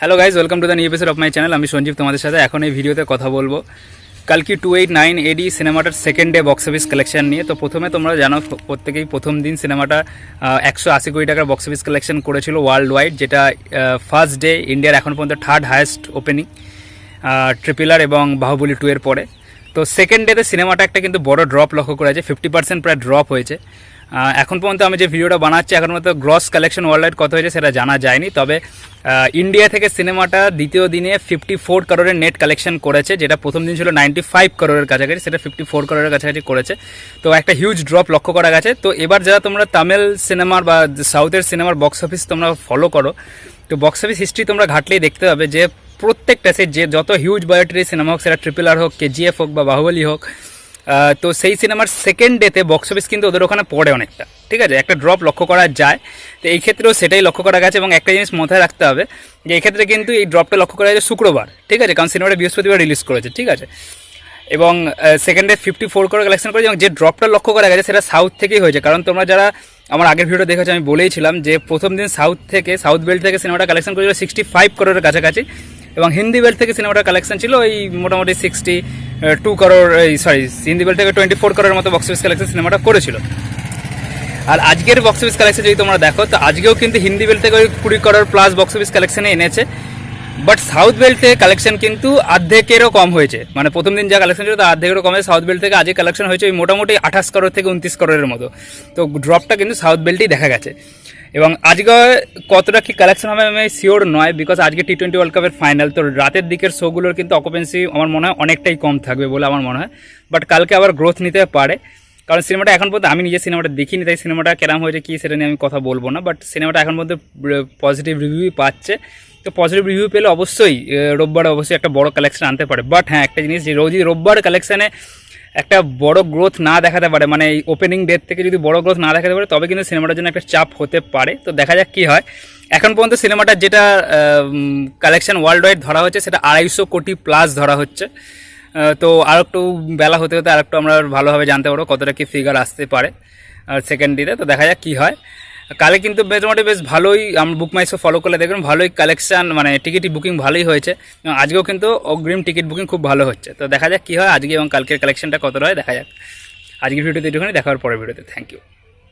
Hello guys, welcome to the new episode of my channel. আমি সঞ্জীব তোমাদের সাথে এখন এই ভিডিওতে কথা বলবো কালকি 289 এডি সিনেমাটার second day box office collection নিয়ে। তো প্রথমে তোমরা জানো প্রত্যেকেই প্রথম দিন সিনেমাটা 180 কোটি টাকার বক্স অফিস কালেকশন করেছিল ওয়ার্ল্ড ওয়াইড, যেটা ফার্স্ট ডে ইন্ডিয়ার এখন পর্যন্ত থার্ড হায়েস্ট ওপেনিং ট্রিপল আর এবং বাহুবলী 2 এর পরে। তো সেকেন্ড ডেতে সিনেমাটা একটা কিন্তু বড় ড্রপ লক্ষ্য করা যায়, 50% প্রায় ড্রপ হয়েছে। এখন পর্যন্ত আমি যে ভিডিওটা বানাচ্ছি এখন পর্যন্ত গ্রস কালেকশন ওয়ার্ল্ড ওয়াইড কত হয়েছে সেটা জানা যায়নি, তবে ইন্ডিয়া থেকে সিনেমাটা দ্বিতীয় দিনে 54 করোড়ের নেট কালেকশন করেছে, যেটা প্রথম দিন ছিল 95 করোড়ের কাছাকাছি, সেটা 54 করোড়ের কাছাকাছি করেছে। তো একটা হিউজ ড্রপ লক্ষ্য করা গেছে। তো এবার যারা তোমরা তামিল সিনেমার বা সাউথের সিনেমার বক্স অফিস তোমরা ফলো করো, তো বক্স অফিস হিস্ট্রি তোমরা ঘাটলেই দেখতে পাবে যে প্রত্যেকটা সে যে যত হিউজ বাজেটের সিনেমা হোক, সেটা ট্রিপল আর হোক, কেজিএফ হোক বা বাহুবলী হোক, তো সেই সিনেমার সেকেন্ড ডেতে বক্স অফিস কিন্তু ওদের ওখানে পড়ে অনেকটা, ঠিক আছে, একটা ড্রপ লক্ষ্য করা যায়। তো এই ক্ষেত্রেও সেটাই লক্ষ্য করা গেছে এবং একটা জিনিস মাথায় রাখতে হবে যে এই ক্ষেত্রে কিন্তু এই ড্রপটা লক্ষ্য করা যায় শুক্রবার, ঠিক আছে, কারণ সিনেমাটা বৃহস্পতিবার রিলিজ করেছে, ঠিক আছে, এবং সেকেন্ডে 54 করে কালেকশন করেছে এবং যে ড্রপটা লক্ষ্য করা গেছে সেটা সাউথ থেকেই হয়েছে। কারণ তোমরা যারা আমার আগের ভিডিও দেখেছো আমি বলেইছিলাম যে প্রথম দিন সাউথ বেল্ট থেকে সিনেমাটা কালেকশন করেছিল 65 করোড়ের কাছাকাছি এবং হিন্দি বেল্ট থেকে সিনেমাটার কালেকশন ছিল ওই মোটামুটি 62 করোড়, হিন্দি বেল্ট থেকে 24 করোড়ের মতো বক্স অফিস কালেকশন সিনেমাটা করেছিল। আর আজকের বক্স অফিস কালেকশন যদি তোমরা দেখো, তো আজকেও কিন্তু হিন্দি বেল্ট থেকে ওই 20 করোড় প্লাস বক্স অফিস কালেকশনে এনেছে, বাট সাউথ বেল্ট থেকে কালেকশন কিন্তু অর্ধেকেরও কম হয়েছে। মানে প্রথম দিন যা কালেকশন ছিল তার অর্ধেকেরও কমে সাউথ বেল্ট থেকে আজকে কালেকশন হয়েছে ওই মোটামুটি 28 করোড় থেকে 29 করোড়ের মতো। তো ড্রপটা কিন্তু সাউথ বেল্টেই দেখা গেছে। এবং আজকে কতটা কি কালেকশন হবে আমি শিওর নয়, বিকজ আজকে টি20 ওয়ার্ল্ড কাপের ফাইনাল, তো রাতের দিকের শোগুলোর কিন্তু অকুপেন্সি আমার মনে হয় অনেকটাই কম থাকবে বলে আমার মনে হয়, বাট কালকে আবার গ্রোথ নিতে পারে। কারণ সিনেমাটা এখন পর্যন্ত আমি নিজে সিনেমাটা দেখিনি, তাই সিনেমাটা কেরাম হয়েছে কী সেটা নিয়ে আমি কথা বলবো না, বাট সিনেমাটা এখন পর্যন্ত পজিটিভ রিভিউই পাচ্ছে। তো পজিটিভ রিভিউ পেলে অবশ্যই রোববার অবশ্যই একটা বড় কালেকশন আনতে পারে। বাট হ্যাঁ, একটা জিনিস যে রোববার কালেকশানে একটা বড় গ্রোথ না দেখাতে পারে, মানে এই ওপেনিং ডেট থেকে যদি বড় গ্রোথ না দেখাতে পারে, তবে কিন্তু সিনেমাটার জন্য একটা চাপ হতে পারে। তো দেখা যাক কী হয়। এখন পর্যন্ত সিনেমাটার যেটা কালেকশন ওয়ার্ল্ড ওয়াইড ধরা হচ্ছে সেটা 250 কোটি প্লাস ধরা হচ্ছে। তো আর একটু বেলা হতে হতে আর একটু আমরা ভালোভাবে জানতে পারবো কতটা কি ফিগার আসতে পারে সেকেন্ড ডেতে। তো দেখা যাক কী হয়। কালে কিন্তু মোটামুটি বেশ ভালোই, আমরা বুক মাই শো ফলো করলে দেখবেন ভালোই কালেকশান, মানে টিকিট বুকিং ভালোই হয়েছে। আজকেও কিন্তু অগ্রিম টিকিট বুকিং খুব ভালো হচ্ছে। তো দেখা যাক কী হয় আজকে এবং কালকের কালেকশনটা কতটা হয় দেখা যাক। আজকের ভিডিওতে একটুখানি দেখার পরের ভিডিওতে। Thank you.